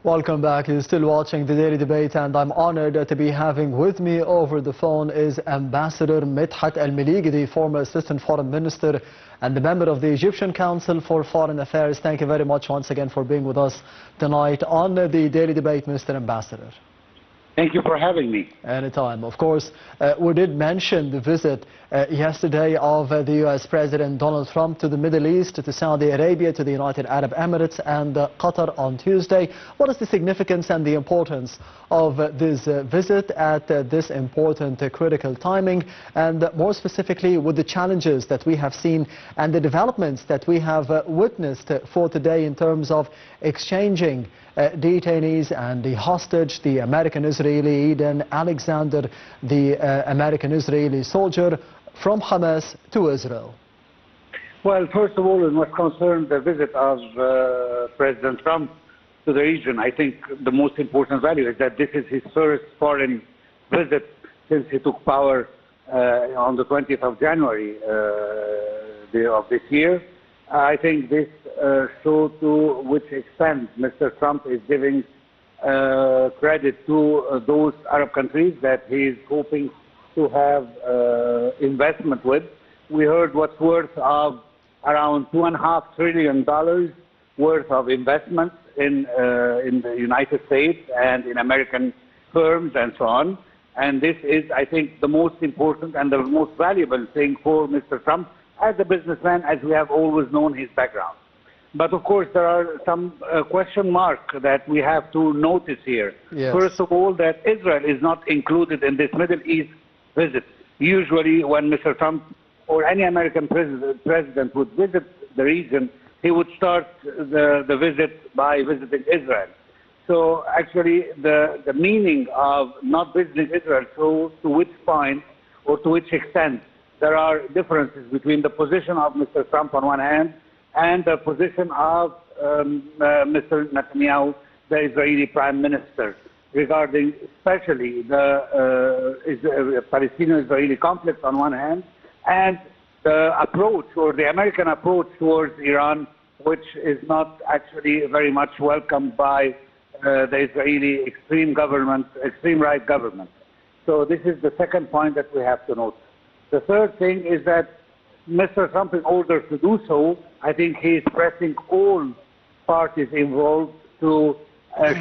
Welcome back. You're still watching the Daily Debate, and I'm honored to be having with me over the phone is Ambassador Medhat Meligy, the former Assistant Foreign Minister and the member of the Egyptian Council for Foreign Affairs. Thank you very much once again for being with us tonight on the Daily Debate, Mr. Ambassador. Thank you for having me. Anytime. Of course, we did mention the visit yesterday of the U.S. President Donald Trump to the Middle East, to Saudi Arabia, to the United Arab Emirates and Qatar on Tuesday. What is the significance and the importance of this visit at this important critical timing, and more specifically with the challenges that we have seen and the developments that we have witnessed for today in terms of exchanging detainees and the hostage, the American-Israeli Eden Alexander, the American-Israeli soldier, from Hamas to Israel? Well, first of all, in what concerns the visit of President Trump to the region, I think the most important value is that this is his first foreign visit since he took power on the 20th of January of this year. I think this shows to which extent Mr. Trump is giving credit to those Arab countries that he is hoping to have investment with. We heard what's worth of around $2.5 trillion worth of investments in the United States and in American firms and so on. And this is, I think, the most important and the most valuable thing for Mr. Trump as a businessman, as we have always known his background. But of course, there are some question marks that we have to notice here. Yes. First of all, that Israel is not included in this Middle East visit. Usually, when Mr. Trump or any American president would visit the region, he would start the visit by visiting Israel. So actually, the meaning of not visiting Israel, so to which point or to which extent there are differences between the position of Mr. Trump on one hand and the position of Mr. Netanyahu, the Israeli Prime Minister, regarding especially the Palestinian-Israeli conflict on one hand, and the approach or the American approach towards Iran, which is not actually very much welcomed by the Israeli extreme right government. So this is the second point that we have to note. The third thing is that Mr. Trump, in order to do so, I think he is pressing all parties involved to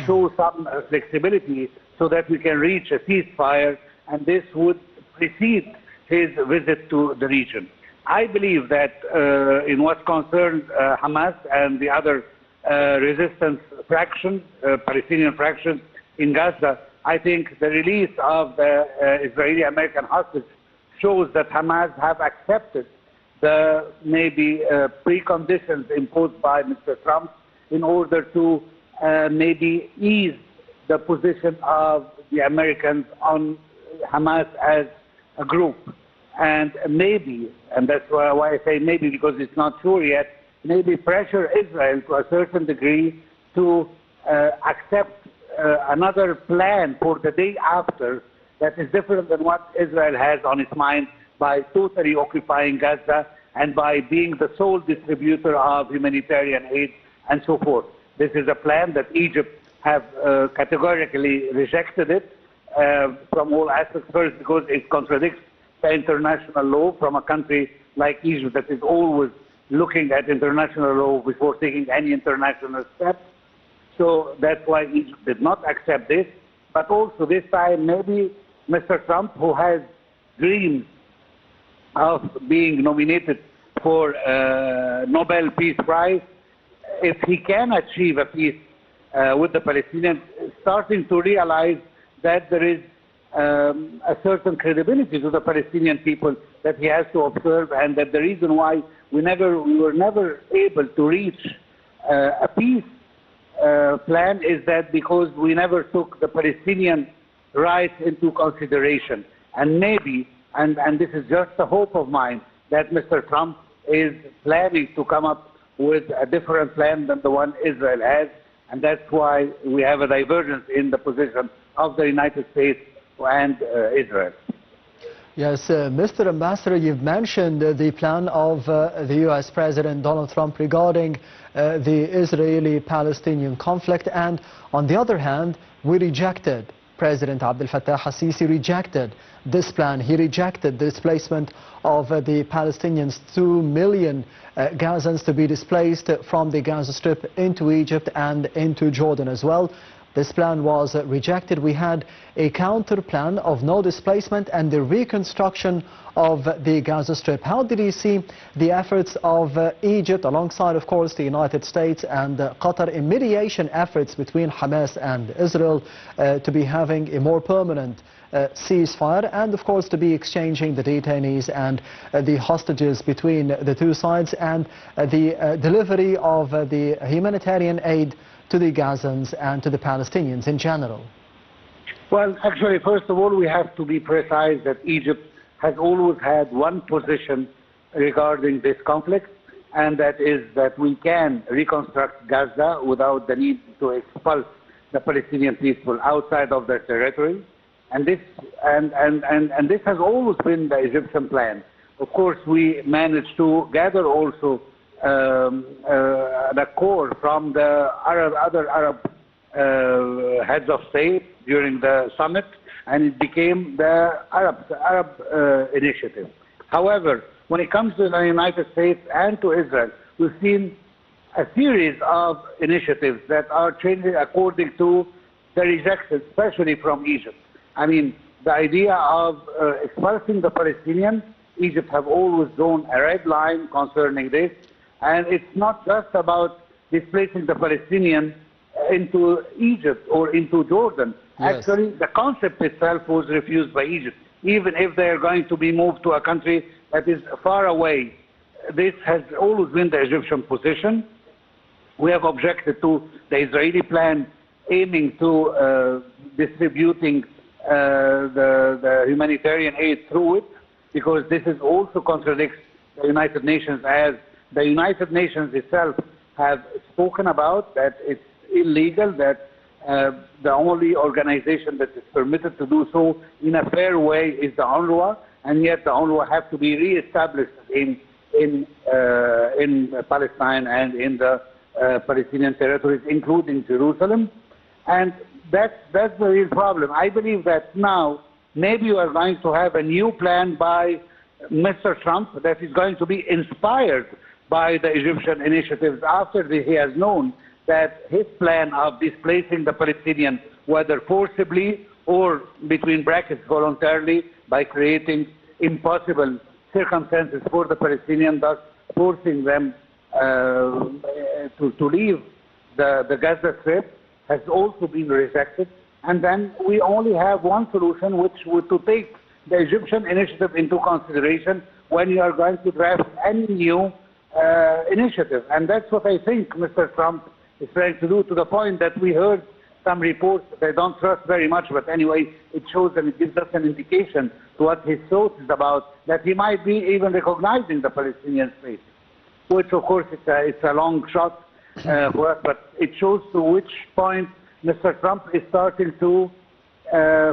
show some flexibility so that we can reach a ceasefire, and this would precede his visit to the region. I believe that in what concerns Hamas and the other resistance fractions, Palestinian fractions in Gaza, I think the release of the Israeli-American hostage shows that Hamas have accepted the maybe preconditions imposed by Mr. Trump in order to maybe ease the position of the Americans on Hamas as a group. And maybe, and that's why I say maybe, because it's not sure yet, maybe pressure Israel to a certain degree to accept another plan for the day after that is different than what Israel has on its mind, by totally occupying Gaza and by being the sole distributor of humanitarian aid and so forth. This is a plan that Egypt have categorically rejected it from all aspects. First, because it contradicts the international law from a country like Egypt that is always looking at international law before taking any international steps. So that's why Egypt did not accept this. But also this time, maybe Mr. Trump, who has dreams of being nominated for Nobel Peace Prize, if he can achieve a peace with the Palestinians, starting to realize that there is a certain credibility to the Palestinian people that he has to observe, and that the reason why we were never able to reach a peace plan is that because we never took the Palestinian rights into consideration. And maybe, and this is just a hope of mine, that Mr. Trump is planning to come up with a different plan than the one Israel has, and that's why we have a divergence in the position of the United States and Israel. Yes, Mr. Ambassador, you've mentioned the plan of the U.S. President Donald Trump regarding the Israeli-Palestinian conflict, and on the other hand, we rejected, President Abdel Fattah al-Sisi rejected this plan. He rejected the displacement of the Palestinians, 2 million Gazans to be displaced from the Gaza Strip into Egypt and into Jordan as well. This plan was rejected. We had a counter plan of no displacement and the reconstruction of the Gaza Strip. How did you see the efforts of Egypt, alongside, of course, the United States and Qatar, in mediation efforts between Hamas and Israel to be having a more permanent ceasefire, and, of course, to be exchanging the detainees and the hostages between the two sides, and the delivery of the humanitarian aid to the Gazans and to the Palestinians in general? Well, actually, first of all, we have to be precise that Egypt has always had one position regarding this conflict, and that is that we can reconstruct Gaza without the need to expulse the Palestinian people outside of their territory. And this has always been the Egyptian plan. Of course, we managed to gather also the core from the other Arab heads of state during the summit, and it became the Arab initiative. However, when it comes to the United States and to Israel, we've seen a series of initiatives that are changing according to the rejection, especially from Egypt. I mean, the idea of expulsing the Palestinians, Egypt have always drawn a red line concerning this. And it's not just about displacing the Palestinians into Egypt or into Jordan. Yes. Actually, the concept itself was refused by Egypt, even if they are going to be moved to a country that is far away. This has always been the Egyptian position. We have objected to the Israeli plan aiming to distributing the humanitarian aid through it, because this is also contradicts the United Nations, as the United Nations itself have spoken about that it's illegal, that the only organization that is permitted to do so in a fair way is the UNRWA, and yet the UNRWA have to be re-established in Palestine and in the Palestinian territories, including Jerusalem. And that's the real problem. I believe that now maybe you are going to have a new plan by Mr. Trump that is going to be inspired by the Egyptian initiatives after he has known that his plan of displacing the Palestinians, whether forcibly or between brackets voluntarily, by creating impossible circumstances for the Palestinians, thus forcing them to leave the Gaza Strip, has also been rejected. And then we only have one solution, which would to take the Egyptian initiative into consideration when you are going to draft any new initiative. And that's what I think Mr. Trump is trying to do, to the point that we heard some reports that I don't trust very much, but anyway, it shows and it gives us an indication to what his thought is about, that he might be even recognizing the Palestinian state, which of course it's a long shot for us, but it shows to which point Mr. Trump is starting to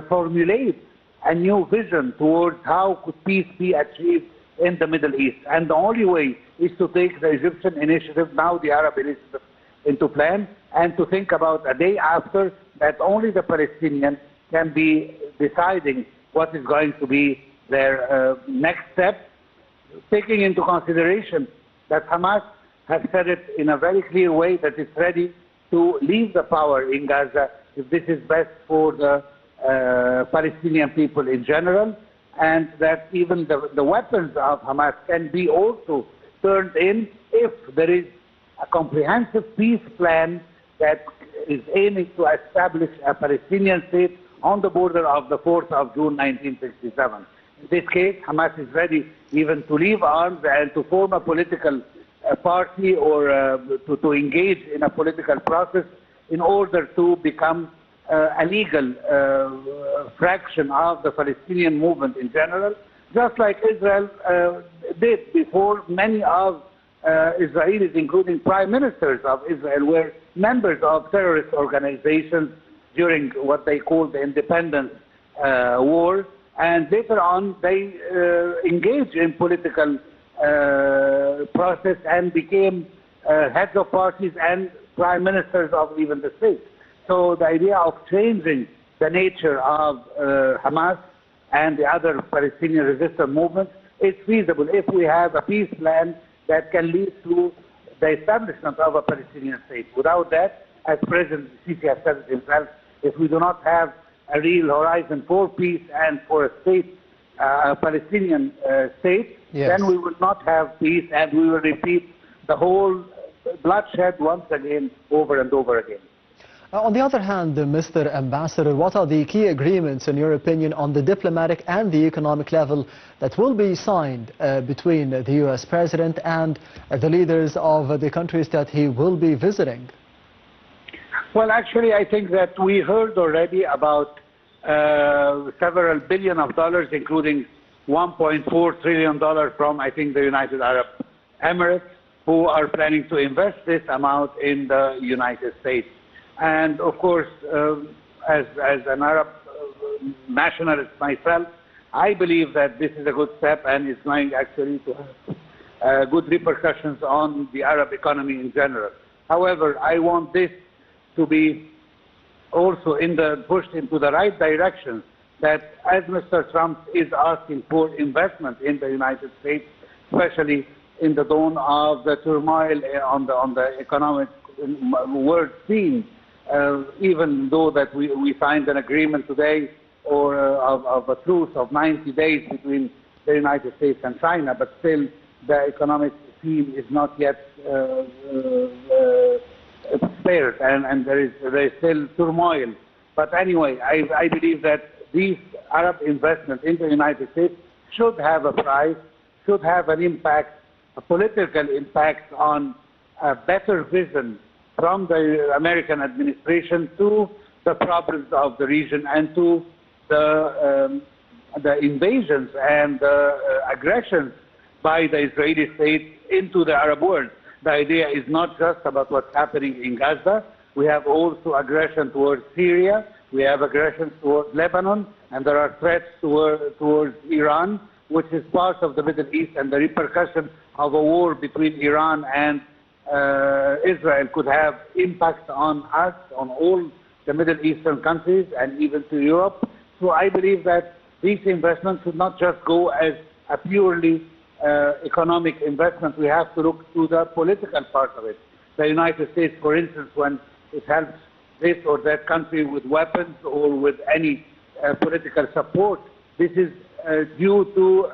formulate a new vision towards how could peace be achieved in the Middle East. And the only way is to take the Egyptian initiative, now the Arab initiative, into plan, and to think about a day after that only the Palestinians can be deciding what is going to be their next step, taking into consideration that Hamas has said it in a very clear way that it's ready to leave the power in Gaza if this is best for the Palestinian people in general, and that even the weapons of Hamas can be also turned in if there is a comprehensive peace plan that is aiming to establish a Palestinian state on the border of the 4th of June 1967. In this case, Hamas is ready even to leave arms and to form a political party, or to engage in a political process in order to become a legal fraction of the Palestinian movement in general, just like Israel did before. Many of Israelis, including prime ministers of Israel, were members of terrorist organizations during what they call the independence war, and later on they engaged in political process and became heads of parties and prime ministers of even the state. So the idea of changing the nature of Hamas and the other Palestinian resistance movements is feasible if we have a peace plan that can lead to the establishment of a Palestinian state. Without that, as President Sisi has said it himself, if we do not have a real horizon for peace and for a state, a Palestinian state, yes, then we will not have peace and we will repeat the whole bloodshed once again, over and over again. On the other hand, Mr. Ambassador, what are the key agreements, in your opinion, on the diplomatic and the economic level that will be signed between the U.S. President and the leaders of the countries that he will be visiting? Well, actually, I think that we heard already about several billion of dollars, including $1.4 trillion from, I think, the United Arab Emirates, who are planning to invest this amount in the United States. And of course, as an Arab nationalist myself, I believe that this is a good step and is going actually to have good repercussions on the Arab economy in general. However, I want this to be also pushed into the right direction, that as Mr. Trump is asking for investment in the United States, especially in the dawn of the turmoil on the economic world scene, even though that we signed an agreement today or of a truce of 90 days between the United States and China, but still the economic scene is not yet spared, and there is still turmoil. But anyway, I believe that these Arab investments in the United States should have a price, should have an impact, a political impact on a better vision from the American administration to the problems of the region and to the invasions and aggressions by the Israeli state into the Arab world. The idea is not just about what's happening in Gaza. We have also aggression towards Syria. We have aggression towards Lebanon, and there are threats towards Iran, which is part of the Middle East, and the repercussion of a war between Iran and Israel could have impact on us, on all the Middle Eastern countries, and even to Europe. So I believe that these investments should not just go as a purely economic investment. We have to look to the political part of it. The United States, for instance, when it helps this or that country with weapons or with any political support, this is due to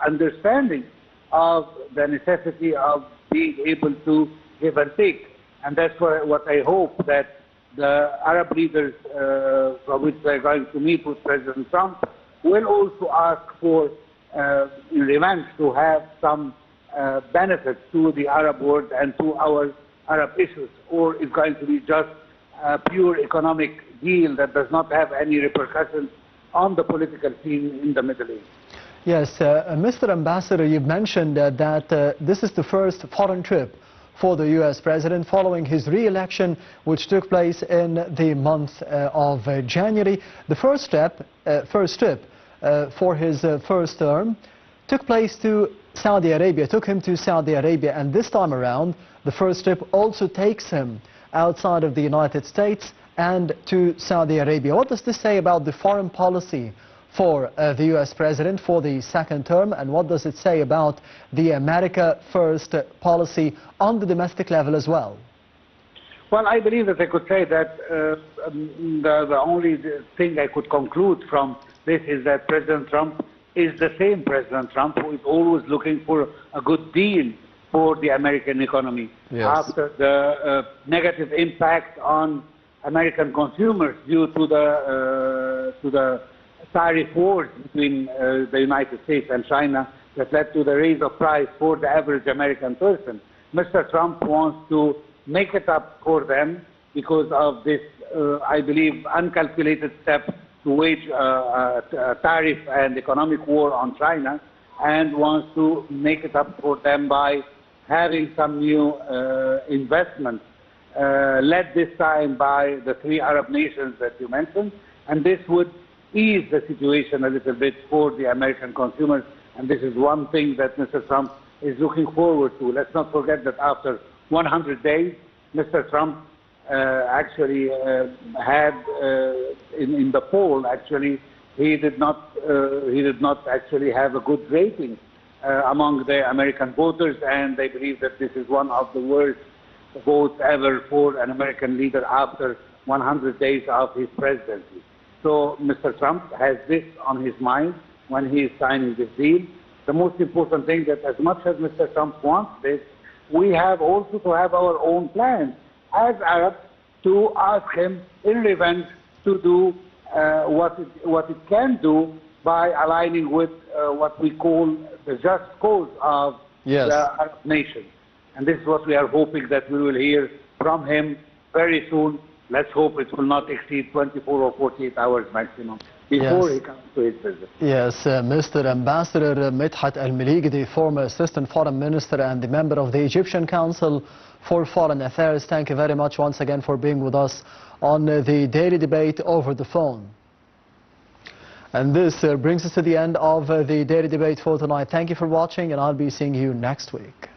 understanding of the necessity of being able to give and take. And that's what I hope that the Arab leaders from which they're going to meet with President Trump will also ask for revenge, to have some benefits to the Arab world and to our Arab issues, or is going to be just a pure economic deal that does not have any repercussions on the political scene in the Middle East. Yes, Mr. Ambassador, you've mentioned that this is the first foreign trip for the U.S. President following his re-election, which took place in the month of January. The first trip for his first term took place to Saudi Arabia, took him to Saudi Arabia, and this time around, the first trip also takes him outside of the United States and to Saudi Arabia. What does this say about the foreign policy for the U.S. President for the second term, and what does it say about the America First policy on the domestic level as well? Well, I believe that I could say that the only thing I could conclude from this is that President Trump is the same President Trump who is always looking for a good deal for the American economy. Yes. After the negative impact on American consumers due to the tariff wars between the United States and China that led to the raise of price for the average American person. Mr. Trump wants to make it up for them because of this, I believe, uncalculated step to wage a tariff and economic war on China, and wants to make it up for them by having some new investments, led this time by the three Arab nations that you mentioned, and this would ease the situation a little bit for the American consumers. And this is one thing that Mr. Trump is looking forward to. Let's not forget that after 100 days, Mr. Trump actually had in the poll, actually, he did not actually have a good rating among the American voters, and they believe that this is one of the worst votes ever for an American leader after 100 days of his presidency. So Mr. Trump has this on his mind when he is signing this deal. The most important thing that as much as Mr. Trump wants this, we have also to have our own plans as Arabs to ask him in revenge to do what it can do by aligning with what we call the just cause of the Arab nations. And this is what we are hoping that we will hear from him very soon. Let's hope it will not exceed 24 or 48 hours maximum before he comes to his visit. Yes, Mr. Ambassador Medhat Meligy, the former Assistant Foreign Minister and the member of the Egyptian Council for Foreign Affairs, thank you very much once again for being with us on the daily debate over the phone. And this brings us to the end of the daily debate for tonight. Thank you for watching, and I'll be seeing you next week.